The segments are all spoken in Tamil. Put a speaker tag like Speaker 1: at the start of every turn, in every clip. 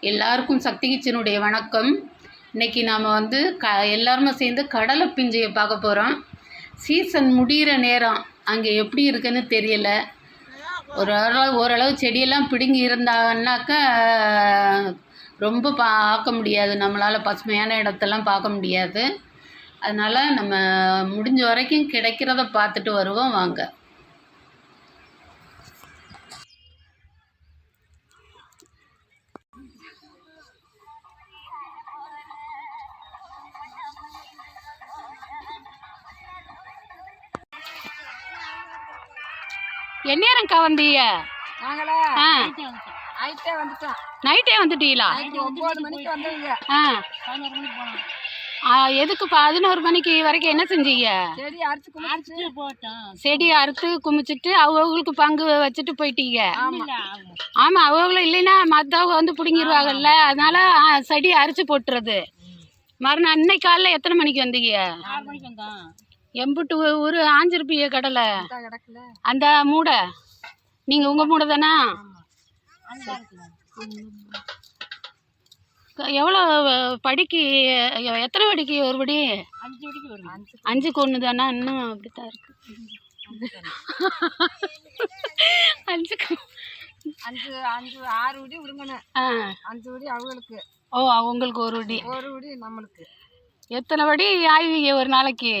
Speaker 1: எல்லாருக்கும் சக்தி கிச்சனுடைய வணக்கம். இன்றைக்கி நாம் வந்து எல்லாருமே சேர்ந்து கடலை பிஞ்சையை பார்க்க போகிறோம். சீசன் முடிகிற நேரம் அங்கே எப்படி இருக்குன்னு தெரியலை. ஓரளவு செடியெல்லாம் பிடுங்கி இருந்தாங்கன்னாக்கா ரொம்ப பார்க்க முடியாது, நம்மளால் பசுமையான இடத்தெல்லாம் பார்க்க முடியாது. அதனால் நம்ம முடிஞ்ச வரைக்கும் கிடைக்கிறத பார்த்துட்டு வருவோம் வாங்க. எந்நேரம்க்கா வந்தீங்க? நைட்டே வந்துட்டீங்களா? எதுக்கு 11 மணிக்கு வரைக்கும் என்ன செஞ்சீங்க? செடி அறுத்து குமிச்சிட்டு அவங்களுக்கு பங்கு வச்சுட்டு போயிட்டீங்க. ஆமாம், அவங்களும் இல்லைன்னா மற்றவங்க வந்து பிடுங்கிடுவாங்கல்ல, அதனால செடி அரிச்சு போட்டுறது. மறுநாள் இன்னைக்கு காலைல எத்தனை மணிக்கு வந்தீங்க? எம்புட்டு ஒரு ஆஞ்சிருப்பீங்க கடலை. அந்த மூடை நீங்கள் உங்கள் மூடை தானே? எவ்வளோ படிக்கு? எத்தனை படிக்கு ஒரு படி? 5க்கு 1 தானே? இன்னும் அப்படித்தான் இருக்கு. 5க்கு
Speaker 2: 6 படி விடுங்கண்ணே. 5 படி அவங்களுக்கு.
Speaker 1: ஓ, அவங்களுக்கு ஒரு படி
Speaker 2: நம்மளுக்கு.
Speaker 1: எத்தனை படி ஆய்வீங்க ஒரு நாளைக்கு?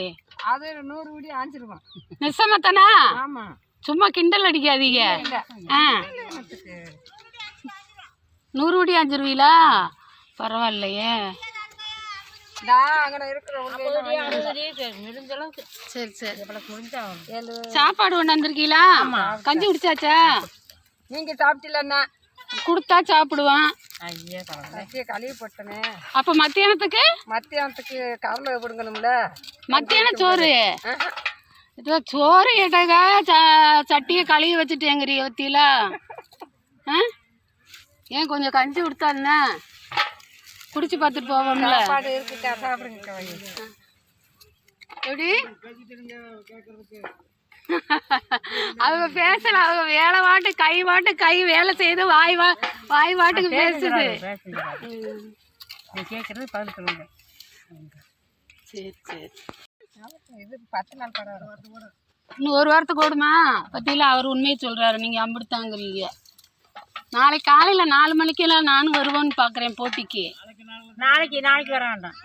Speaker 2: அது 100 படி ஆஞ்சிருவோம்.
Speaker 1: நிசமத்தானா?
Speaker 2: ஆமாம்,
Speaker 1: சும்மா கிண்டல் அடிக்காதீங்க. 100 படி ஆஞ்சிருவீங்களா? பரவாயில்லையே. சரி சரி. சாப்பாடு கொண்டாந்துருக்கீங்களா? கஞ்சி குடிச்சாச்சா?
Speaker 2: நீங்க சாப்பிட்டீங்களா?
Speaker 1: கொடுத்தா சாப்பிடுவான்.
Speaker 2: கழுவி போட்டனே.
Speaker 1: அப்ப மத்தியானத்துக்கு
Speaker 2: கடலை விடுங்கணும்ல.
Speaker 1: மத்தியானம் சோறு சோறு கேட்டாக்கா சட்டியை கழுவி வச்சுட்டேங்கிறீ ஒத்தியில. ஏன் கொஞ்சம் கஞ்சி கொடுத்தாருன்னா குடிச்சு பார்த்துட்டு போவோம்ல. எப்படி அவங்க பேசல, அவங்க வேலை வாட்டு கை வேலை செய்து வாய் வாட்டுக்கு பேசுது. சரி சரி. இன்னும் ஒரு வாரத்துக்கு ஓடுமா? பத்தியில அவர் உண்மையை சொல்றாரு, நீங்க அம்பிடுத்தாங்கிறீங்க. நாளைக்கு காலையில் 4 மணிக்கெல்லாம் நானும் வருவோன்னு பார்க்குறேன் போட்டிக்கு.
Speaker 2: நாளைக்கு வர வேண்டாம்.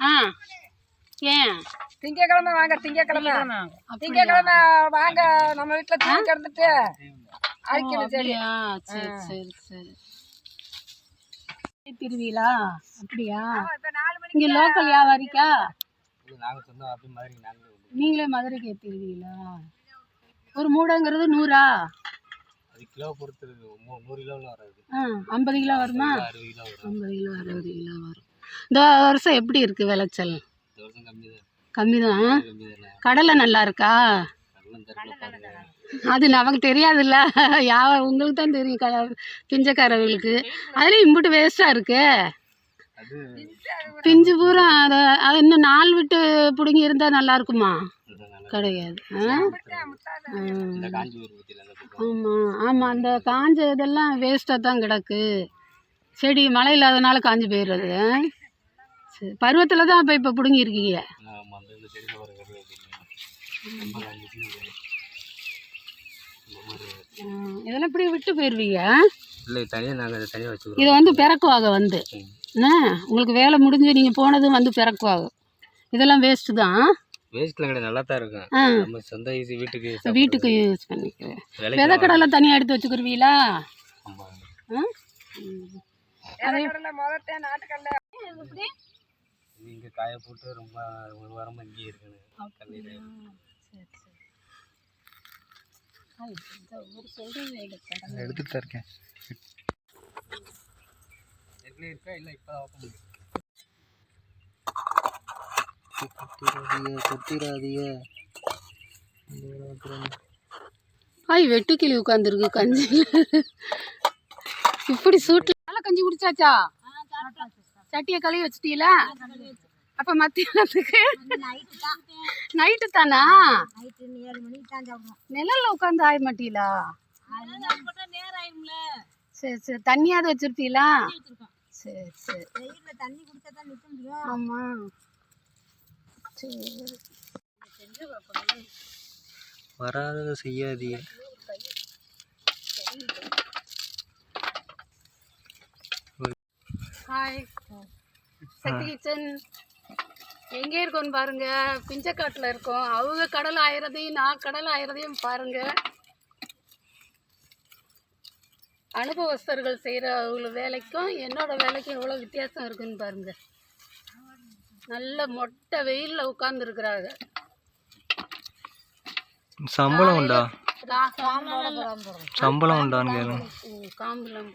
Speaker 1: ஏன்?
Speaker 2: திங்கக்கிழமை வாங்க. திங்கக்கிழமை வாங்க. நம்ம வீட்டில் தூங்கி கிடந்துட்டு
Speaker 1: சரியா? சரி சரி சரி. திருவிழா அப்படியா? இங்கே லோக்கல் வியாபாரிக்கா? நீங்களே மதுரைக்கு ஏற்றிடுவீங்களா? ஒரு மூடைங்கிறது 100ஆ? 50 கிலோ வருமா? 50 கிலோ 60 கிலோ வரும். இந்த வருஷம் எப்படி இருக்கு விளைச்சல்? கம்மிதான். கடலை நல்லா இருக்கா? அது நமக்கு தெரியாதுல்ல, உங்களுக்கு தான் தெரியும், பிஞ்சக்காரர்களுக்கு. அதுலேயும் இம்புட்டு வேஸ்ட்டாக இருக்கு பிஞ்சு பூரா. அது இன்னும் 4 விட்டு பிடுங்கி இருந்தால் நல்லா இருக்குமா? கிடையாது. ஆமாம் ஆமாம், அந்த காஞ்ச இதெல்லாம் வேஸ்ட்டாக தான் கிடக்கு. செடி மழை இல்லாதனால காஞ்சி போயிடுறது. சரி, பருவத்தில் தான் இப்போ பிடுங்கிருக்கீங்க. இதெல்லாம் இப்படி விட்டு போயிடுவீங்க? இதை வந்து பிறக்குவாங்க வந்து என்ன, உங்களுக்கு வேலை முடிஞ்சு நீங்கள் போனதும் வந்து பிறக்குவாங்க. இதெல்லாம் வேஸ்ட்டு தான்.
Speaker 3: நல்லா தான் இருக்கும். நம்ம சொந்த
Speaker 1: வீட்டுக்கு யூஸ் பண்ணிக்குவேன். விதை கடலை தனியாக எடுத்து வச்சுக்கிருவீங்களா?
Speaker 3: நீங்க காய போட்டு ரொம்ப ஒரு வாரமா இங்கே இருக்கணும். எடுத்துட்டு தான் இருக்கேன். இருக்கா இல்லை இப்போ
Speaker 1: வெட்டுக்கிளி உட்காந்துருக்கு கஞ்சி. இப்படி சூட்டில் நல்லா கஞ்சி குடிச்சாச்சா? சட்டியை கழுவி வச்சுட்டீங்களா? அப்போ மத்தியானத்துக்கு நைட்டு தானா? நிழல்ல உட்காந்து ஆய மாட்டீங்களா? சரி சரி. தண்ணியாவது வச்சிருப்பீங்களா? சரி சரி.
Speaker 2: வெயிலில் தண்ணி குடிச்சா தான் நிற்க முடியும்.
Speaker 1: ஆமாம். சரி செஞ்சு பார்ப்போம்.
Speaker 3: வராததை செய்யாதீங்க.
Speaker 1: ஹாய் சக்தி கிச்சன். எங்கே இருக்கோன்னு பாருங்க. பிஞ்சக்காட்டில் இருக்கோம். அவங்க கடல் ஆயிரதையும் நான் கடல் ஆயிரதையும் பாருங்க. அனுபவஸ்தர்கள் செய்கிற அவ்வளோ வேலைக்கும் என்னோட வேலைக்கும் எவ்வளோ வித்தியாசம் இருக்குன்னு பாருங்க. நல்ல மொட்டை வெயிலில் உட்காந்துருக்குறாங்க.
Speaker 3: சம்பளம் உண்டா? சம்பளம் உண்டான்னு கேளுங்க.
Speaker 1: காம்புலாம்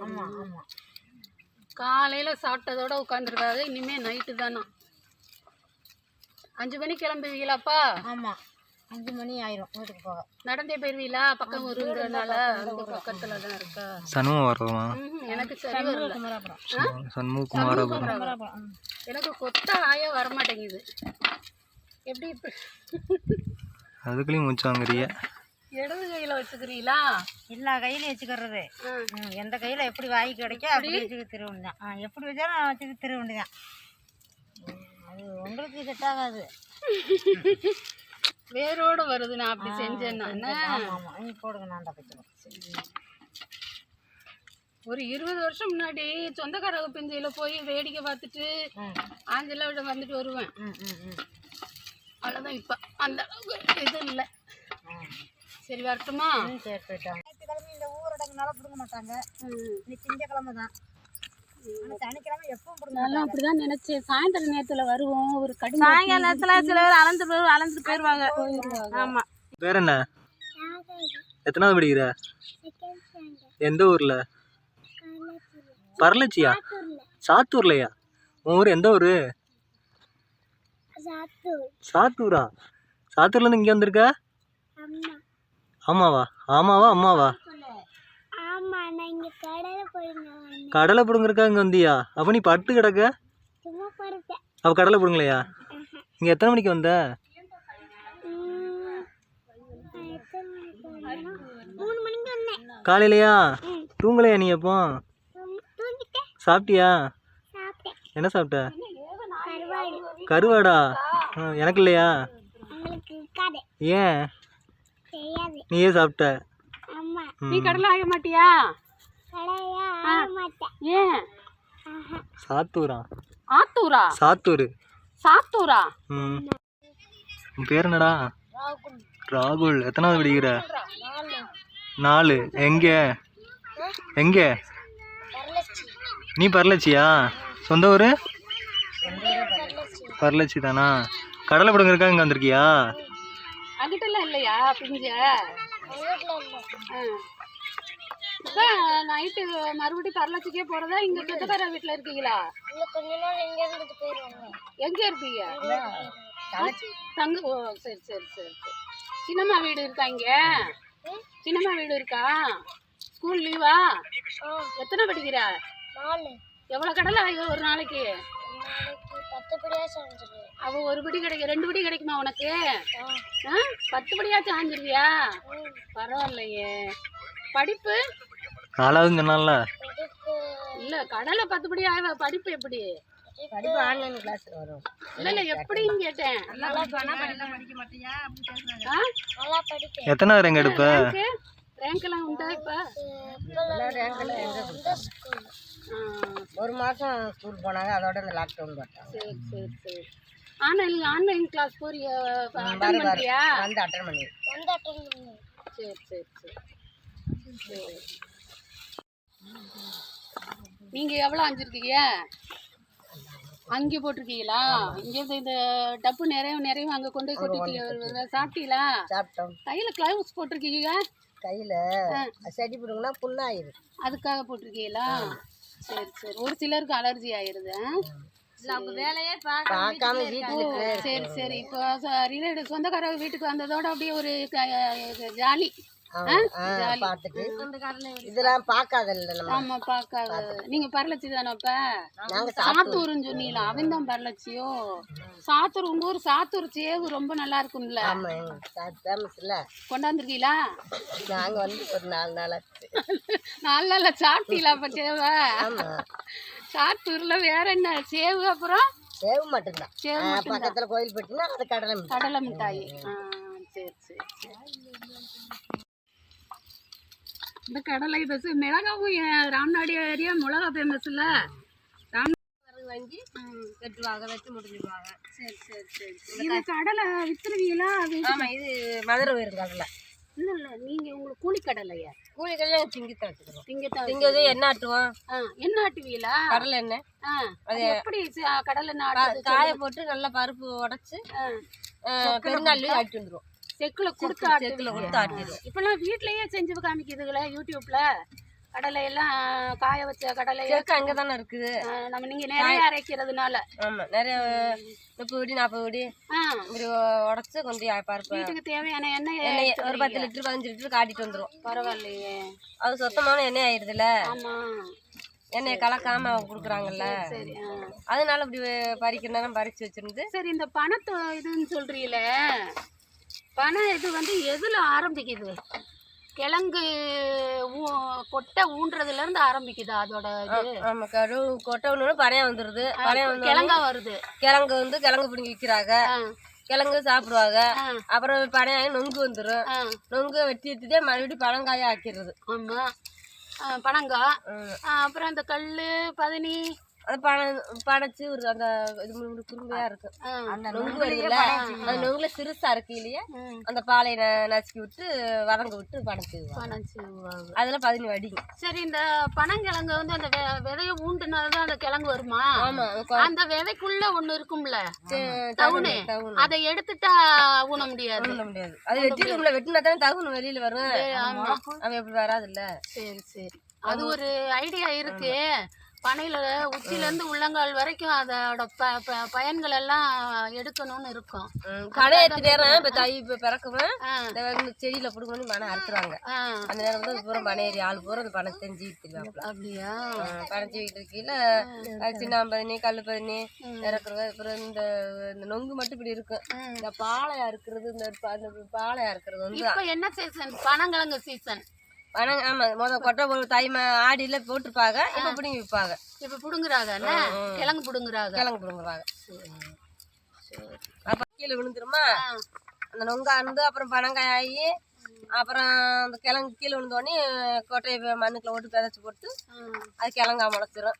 Speaker 1: காலையில் சாப்பிட்டதோட உட்காந்துருக்காங்க. இனிமேல் நைட்டு தானா. 5 மணிக்கு கிளம்புவீங்களாப்பா?
Speaker 2: ஆமாம், 5 மணி ஆயிரும் வீட்டுக்கு போக.
Speaker 1: நடந்தே போயிருவீங்களா? பக்கம் ஒருங்கிறனால அந்த பக்கத்தில் தான் இருக்கா?
Speaker 3: சண்முகம் வரலாமா?
Speaker 1: எனக்கு சரி வரல.
Speaker 3: சண்முககுமாரபுரம்.
Speaker 1: எனக்கு கொத்த ஆய வரமாட்டேங்குது. எப்படி இப்போ
Speaker 3: அதுக்குள்ளேயும் மூச்சு வாங்குறிய?
Speaker 1: இடது கையில் வச்சுக்கிறீங்களா?
Speaker 2: எல்லா கையிலையும் வச்சுக்கிறது. எந்த கையில் எப்படி வாங்கி கிடைக்கோ அப்படி வச்சுக்க திரு வேண்டியதான். எப்படி வச்சாலும் நான் வச்சுக்க திரு வேண்டியதான். அது உங்களுக்கு செட் ஆகாது.
Speaker 1: வேரோடு வருது. நான் அப்படி செஞ்சேன்னா
Speaker 2: ஆமாம், நீ போடுங்க, நான் தப்பிச்சுக்கிறேன்.
Speaker 1: ஒரு 20 வருஷம் முன்னாடி சொந்தக்காரங்க பிஞ்சையில் போய் வேடிக்கை பார்த்துட்டு ஆஞ்சல விட வந்துட்டு வருவேன். அவ்வளோதான். இப்போ அந்த அளவுக்கு இது இல்லை. சரி வரட்டுமா?
Speaker 2: சரி போயிட்டாங்க. ஞாயிற்றுக்கிழமை இந்த ஊரடங்குனால பிடுங்க மாட்டாங்க. இன்னைக்கு திங்கக்கிழமை தான். சனிக்கிழமை எப்பவும் பிடுங்க.
Speaker 1: அப்படிதான் நினைச்சேன். சாயந்தரம் நேரத்தில் வருவோம். ஒரு கடும்
Speaker 2: சாயங்கால நேரத்தில் சில பேர் அளந்துட்டு போயிடுவாங்க. ஆமாம்.
Speaker 3: பேர் என்ன? எத்தனாவது படிக்கிற? எந்த ஊர்ல? பரலட்சியா? சாத்தூர்லையா? உன் ஊர் எந்த ஊரு? சாத்தூரா? சாத்தூர்லேருந்து இங்கே வந்திருக்க? ஆமாவா? ஆமாவா அம்மாவா? கடலை பிடுங்கறக்கா இங்கே வந்தியா? அப்போ நீ பட்டு கிடக்க. அப்போ கடலை பிடுங்கலையா? இங்கே எத்தனை மணிக்கு வந்த? காலையிலையா? தூங்கலையா நீ? எப்போ சாப்பிட்டியா? என்ன சாப்பிட்ட? கருவாடா? எனக்கு இல்லையா? ஏன் நீயே சாப்பிட்ட?
Speaker 1: நீ கடலை ஆக மாட்டியா? ஏன்?
Speaker 3: சாத்தூரா?
Speaker 1: ஆத்தூரா?
Speaker 3: சாத்தூர்.
Speaker 1: சாத்தூரா?
Speaker 3: உன் பேர் என்னடா? ராகுல். எத்தனாவது படிக்கிற? 4. எங்க எங்க? நீ பரலட்சியா? சொந்த ஊர்? பரலட்சி தானா? கடலை பிடுங்கறக்கா இங்கே வந்திருக்கியா?
Speaker 1: அங்கிட்டலாம் இல்லையா பிஞ்ச? நைட்டு மறுபடியும் பரலட்சிக்கே போறதா? இங்க சொந்தக்கார வீட்டுல இருக்கீங்களா? எங்க இருப்பீங்க? தங்க. ஓ சரி சரி சரி சரி. சின்னம்மா வீடு இருக்கா இங்க? சின்னம்மா வீடு இருக்கா? ஸ்கூல் லீவா? எத்தனை படிக்கிற?
Speaker 2: 4.
Speaker 1: எவ்வளோ கடலை ஆகுது ஒரு நாளைக்கு?
Speaker 2: 10 படியா செஞ்சிரு.
Speaker 1: அவ ஒரு படி கிடைக்கும். 2 படி கிடைக்குமா உனக்கு? 10 படியாச்சும் ஆஞ்சிருவியா? பரவாயில்லையே. படிப்பு?
Speaker 3: 4வது சொன்னால.
Speaker 1: இல்ல கடலை 10 படி ஆக படிப்பு எப்படி?
Speaker 2: படிப்பு ஆன்லைன் கிளாஸ்ல வரும்.
Speaker 1: இல்ல எப்படின்னு கேட்டேன்.
Speaker 3: எத்தனை ரேங்க் எடுப்ப?
Speaker 1: ரேங்க் எல்லாம் உண்டா? இப்ப
Speaker 2: ஒரு மாசம் ஸ்கூல் போனாங்க. அதோட இந்த லாக்டவுன் போட்டாங்க.
Speaker 1: சரி சரி சரி. ஆன்லைன் கிளாஸ் போறியா? அட்டெண்ட் பண்றியா?
Speaker 2: வந்து அட்டெண்ட் பண்ணி.
Speaker 1: சரி சரி சரி சரி. நீங்க எவ்வளோ ஆஞ்சிருக்கீங்க? அங்கே போட்டிருக்கீங்களா? இங்கே இந்த டப்பு நிறைய அங்கே கொண்டு போய் கொட்டிட்டீங்க. சாப்பிட்டீங்களா?
Speaker 2: சாப்பிட்டோம்.
Speaker 1: கையில் க்ளவுஸ் போட்டிருக்கீங்க?
Speaker 2: கையில் செடி பிடுங்கன்னா புண்ணாயிரு. அதுக்காக
Speaker 1: போட்டிருக்கீங்களா? சரி சரி. ஒரு சிலருக்கு அலர்ஜி ஆயிருது.
Speaker 2: வேலையே பார்க்காம வீட்டுக்கு.
Speaker 1: சரி சரி. இப்போ ரிலேட்டிவ் சொந்தக்கார வீட்டுக்கு வந்ததோட அப்படியே ஒரு ஜாலி.
Speaker 2: பார்த்துட்டு இதெல்லாம் பார்க்காதல்ல நம்ம.
Speaker 1: ஆமா பார்க்காத. நீங்க பரலட்சி தானே? அப்ப சாத்தூர்னு சொன்னீங்களா? அவன் தான் பரலட்சியோ? சாத்தூர். உங்க ஊர் சாத்தூர் சேவு ரொம்ப நல்லா இருக்கும்ல?
Speaker 2: ஆமா, ஃபேமஸ் இல்ல.
Speaker 1: கொண்டாந்துருக்கீங்களா?
Speaker 2: நாங்க வந்து ஒரு 4 நாள் ஆச்சு.
Speaker 1: 4 நாள் சாப்பிட்டீங்களா? அப்ப சேவை சாத்தூரில் வேற என்ன சேவு அப்புறம்
Speaker 2: சேவு மட்டும்தான்.
Speaker 1: சேவு மட்டும்
Speaker 2: பக்கத்தில் கோயில் போட்டுன்னா அது கடலை
Speaker 1: கடலை மிட்டாய். சரி சரி சரி. இந்த கடலை பஸ் மிளகாவும் ராம்நாடு ஏரியா மிளகா ஃபேமஸ் இல்லை?
Speaker 2: வாங்கி வெட்டுவாங்க, வெட்டி முடிஞ்சிடுவாங்க.
Speaker 1: சரி சரி சரி. இது கடலை வித்துருவீங்களா?
Speaker 2: ஆமாம், இது மதுரை உயிரும் கடலை.
Speaker 1: இல்லை இல்லை, நீங்கள் உங்களுக்கு கூலி கடலையா?
Speaker 2: கூலி கடலை திங்கத்தான் வச்சுக்கிறோம்.
Speaker 1: திங்கத்தை
Speaker 2: எண்ணெய் ஆட்டுவோம்.
Speaker 1: எண்ணெய் ஆட்டுவீங்களா?
Speaker 2: கடலை எண்ணெய்.
Speaker 1: அது எப்படி கடலை
Speaker 2: காய போட்டு நல்லா பருப்பு உடச்சி பெருநாள் ஆட்டி வந்துடும்.
Speaker 1: செக்கில் கொடுத்து
Speaker 2: ஆட்டிடுவோம்.
Speaker 1: இப்பெல்லாம் வீட்லயே செஞ்சு காமிக்குதுங்களே யூடியூப்ல. கடலை எல்லாம் காய வச்ச கடலை
Speaker 2: அங்கே தானே இருக்குது.
Speaker 1: நம்ம நீங்க நிறைய அரைக்கிறதுனால.
Speaker 2: ஆமாம், நிறைய 30 விடி 40 விடி இப்படி உடச்சி கொஞ்சம் பருப்பு
Speaker 1: வீட்டுக்கு தேவையான எண்ணெய்
Speaker 2: ஒரு 10 லிட்டர் 15 லிட்டர் காட்டிட்டு வந்துடும்.
Speaker 1: பரவாயில்லையே,
Speaker 2: அது சுத்தமான எண்ணெய் ஆயிடுதுல.
Speaker 1: ஆமா,
Speaker 2: எண்ணெயை கலக்காம கொடுக்குறாங்கல்ல.
Speaker 1: சரி.
Speaker 2: அதனால இப்படி பறிக்கிற நேரம் பறிச்சு வச்சிருந்து.
Speaker 1: சரி, இந்த பணத்தை இதுன்னு சொல்றீங்களே, பணம் இது வந்து எதுல ஆரம்பிக்குது? கிழங்கு கொட்டை ஊன்றதுல இருந்து ஆரம்பிக்குதா அதோட இது?
Speaker 2: ஆமா, கொட்டை ஒண்ணு பனையம் வந்துருது. பனையம் வந்து
Speaker 1: கிழங்கா வருது.
Speaker 2: கிழங்கு பிடிங்கி விற்கிறாங்க. கிழங்கு சாப்பிடுவாங்க. அப்புறம் பனையாயம் நொங்கு வந்துடும். நொங்கு வெட்டி எடுத்துட்டே மறுபடியும் பழங்காய ஆக்கிடுறது.
Speaker 1: ஆமா, பனங்காய். அப்புறம் அந்த கல் பதனி
Speaker 2: அது படைச்சு ஒரு அந்த இது குறும்பையா இருக்கும். அந்த நொங்கு வருதுல, அந்த நொங்குல சிறுசா இருக்கு இல்லையா, அந்த பாலையை நசுக்கி விட்டு வதங்க விட்டு பனைச்சுவாங்க. அதுல 10 வடிங்க.
Speaker 1: சரி, இந்த பனங்கிழங்கு வந்து அந்த விதைய ஊண்டுனால்தான் அந்த கிழங்கு வருமா?
Speaker 2: ஆமா,
Speaker 1: அந்த விதைக்குள்ள ஒண்ணு இருக்கும்ல தவுனு, அதை எடுத்துட்டா ஊன முடியாது.
Speaker 2: அது வெட்டினா தானே தகுனு வெளியில வரும். அவன் எப்படி வராது இல்ல.
Speaker 1: சரி சரி, அது ஒரு ஐடியா இருக்கு. பனையில உச்சில இருந்து உள்ளங்கால் வரைக்கும் அதோட பயன்கள் எல்லாம் எடுக்கணும்னு இருக்கும்.
Speaker 2: பனை ஏற்ற நேரம் இப்ப தை பிறக்குவேன் செடியில புடுங்கணும் பனை அறுத்துறாங்க. அந்த நேரம் வந்து பூரா பனை ஏறி ஆள் பூரா அந்த பனை செஞ்சு விட்டுருவாங்க.
Speaker 1: அப்படியா? பனை
Speaker 2: செய்யிட்டு கீழே சின்ன பதினி கல் பதினி இறக்குறது. அப்புறம் இந்த நொங்கு மட்டும் இப்படி இருக்கும். இந்த பாளையா இருக்கிறது, இந்த பாளையா இருக்கிறது வந்து
Speaker 1: இப்ப என்ன சீசன்? பனங்கிழங்கு சீசன்.
Speaker 2: ஆமா, கொட்டை ஆடியில போட்டுருப்பாங்க. இப்ப பிடிங்கி விற்பாங்க.
Speaker 1: இப்ப புடுங்குறாங்க, கிழங்கு புடுங்குறாங்க.
Speaker 2: அப்ப கீழே விழுந்துருமா அந்த நொங்கா இருந்து. அப்புறம் பனங்காய் ஆகி அப்புறம் அந்த கிழங்கு கீழே விழுந்தோடனே கொட்டையை மண்ணுக்குள்ள ஓட்டு விதைச்சு போட்டு அது கிழங்கா முளைச்சிரும்.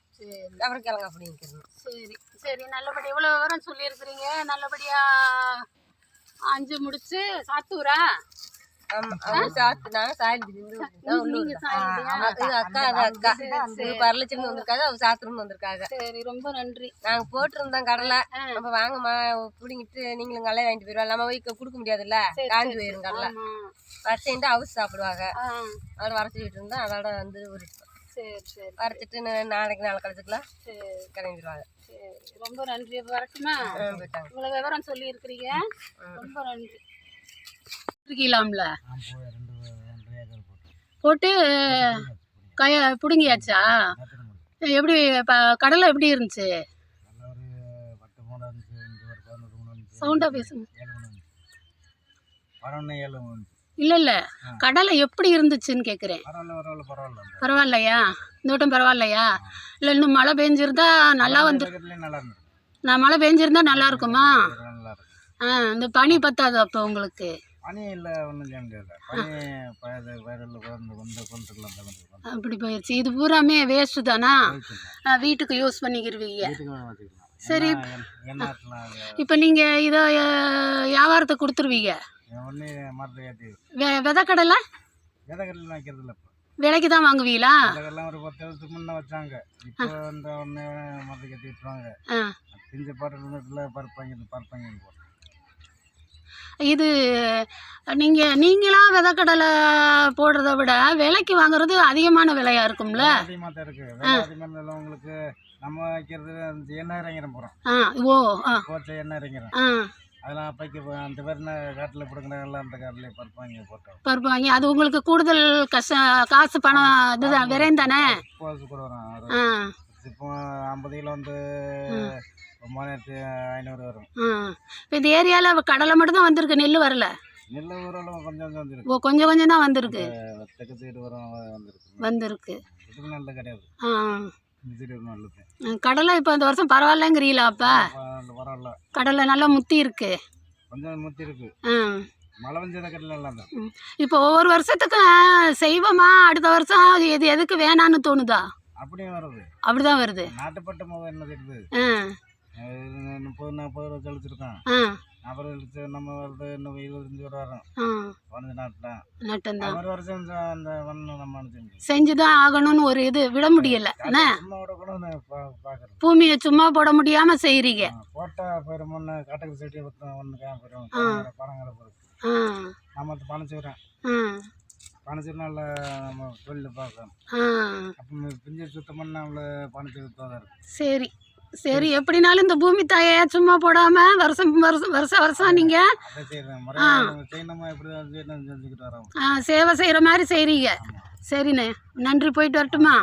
Speaker 2: அப்புறம் கிழங்கா பிடிங்கிக்கணும்.
Speaker 1: சரி சரி, நல்லபடியா இவ்வளவு விவரம் சொல்லியிருக்கிறீங்க. நல்லபடியா 5 முடிச்சு சாத்தூரா? சரி, ரொம்ப நன்றி.
Speaker 2: நாங்க போட்டிருந்தோம் கடலை. அப்ப வாங்கம்மா புடிங்கிட்டு நீங்களும் கடலை வாங்கிட்டு போயிருவாங்க. நம்ம போய் கொடுக்க முடியாதுல்ல, காஞ்சி போயிரும் கடலை. வரைச்சிட்டு அவிச்சு சாப்பிடுவாங்க. அதோட வரைச்சிட்டு இருந்தா அதோட வந்து வரைச்சிட்டு நாளைக்கு நாளை கழிச்சுக்கலாம் கிளம்பிடுவாங்க.
Speaker 1: ரொம்ப நன்றி. வரட்டுமா? இவ்வளவு விவரம் சொல்லி இருக்கிறீங்க, ரொம்ப நன்றி. இருக்கலாம்ல போட்டு பிடுங்கியாச்சா? எப்படி கடலை எப்படி இருந்துச்சு? சவுண்டா பேசுங்க. இல்ல இல்ல, கடலை எப்படி இருந்துச்சுன்னு கேக்குறேன். பரவாயில்லையா? இந்த வட்டம் பரவாயில்லையா? இல்ல இன்னும் மழை பெஞ்சிருந்தா நல்லா வந்து, நான் மழை பெஞ்சிருந்தா நல்லா இருக்குமா? இந்த பனி பத்தாது அப்போ உங்களுக்கு? அப்படி போயிடுச்சு. இது பூராமே வேஸ்ட் தானா? வீட்டுக்கு யூஸ் பண்ணிக்கிருவீங்க. சரி, இப்போ நீங்க இதை வியாபாரத்துக்கு கொடுத்துருவீங்க. விதைக்கடலை விலைக்கு தான் வாங்குவீங்களா? இது நீங்களா விதைக்கடலை போடுறத விட விலைக்கு வாங்குறது அதிகமான விலையா இருக்கும்ல? பருப்பாங்க. அது உங்களுக்கு கூடுதல் காசு பணம் இதுதான் விரையும் தானே?
Speaker 4: இப்போ 50 கிலோ வந்து 3500 வரும்.
Speaker 1: இந்த ஏரியாவில் கடலை மட்டும் தான் வந்திருக்கு, நெல் வரல?
Speaker 4: நெல் ஊரில் கொஞ்சம் வந்துருக்கு.
Speaker 1: கொஞ்சம் கொஞ்சம் தான் வந்திருக்கு.
Speaker 4: வந்திருக்கு.
Speaker 1: வந்திருக்கு.
Speaker 4: இதுக்கு நல்ல கிடையாது. நல்லது.
Speaker 1: கடலை இப்போ இந்த வருஷம் பரவாயில்லங்கிறீங்களா அப்போ?
Speaker 4: பரவாயில்ல,
Speaker 1: கடலை நல்லா முத்தி இருக்கு.
Speaker 4: கொஞ்சம் முத்தி இருக்கு. மழை பெஞ்சத கடலை எல்லாம் தான்.
Speaker 1: இப்போ ஒவ்வொரு வருஷத்துக்கும் செய்வோமா, அடுத்த வருஷம் இது எதுக்கு வேணான்னு தோணுதா?
Speaker 4: அப்படியே வருது.
Speaker 1: அப்படிதான் வருது.
Speaker 4: நாட்டுப்பட்ட முதல் என்ன தெரியுது, 30-40 ரூபா கழிச்சிருக்கான். அப்புறம் நம்ம வருது இன்னும் 25 ரூபா வரும். வந்து நாட்டுதான் ஒரு வருஷம் அந்த நம்ம
Speaker 1: செஞ்சுதான் ஆகணும்னு ஒரு இது விட முடியல.
Speaker 4: சும்மா விட கூட பாக்குறேன்.
Speaker 1: பூமியை சும்மா போட முடியாம செய்யறீங்க.
Speaker 4: போட்டா போயிடும், காட்டுக்கு செட்டி ஒன்று போயிடும். பணங்களை பொறுத்து நம்ம பணச்சுறேன். பணச்சுனால நம்ம தொழில் பார்க்கணும். அப்போ பிஞ்சு சுத்தம் பண்ண அவ்வளோ பணச்சு தான் இருக்கும்.
Speaker 1: சரி சரி, எப்படினாலும் இந்த பூமி தாயை சும்மா போடாம வருஷம் நீங்க சேவை செய்யற மாதிரி செய்றீங்க. சரிண்ணே, நன்றி. போயிட்டு வரட்டுமா?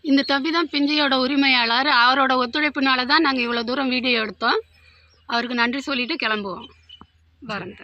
Speaker 1: இந்த தம்பி தான் பிஞ்சையோட உரிமையாளர். அவரோட ஒத்துழைப்புனால தான் நாங்கள் இவ்வளோ தூரம் வீடியோ எடுத்தோம். அவருக்கு நன்றி சொல்லிட்டு கிளம்புவோம். பாருங்க.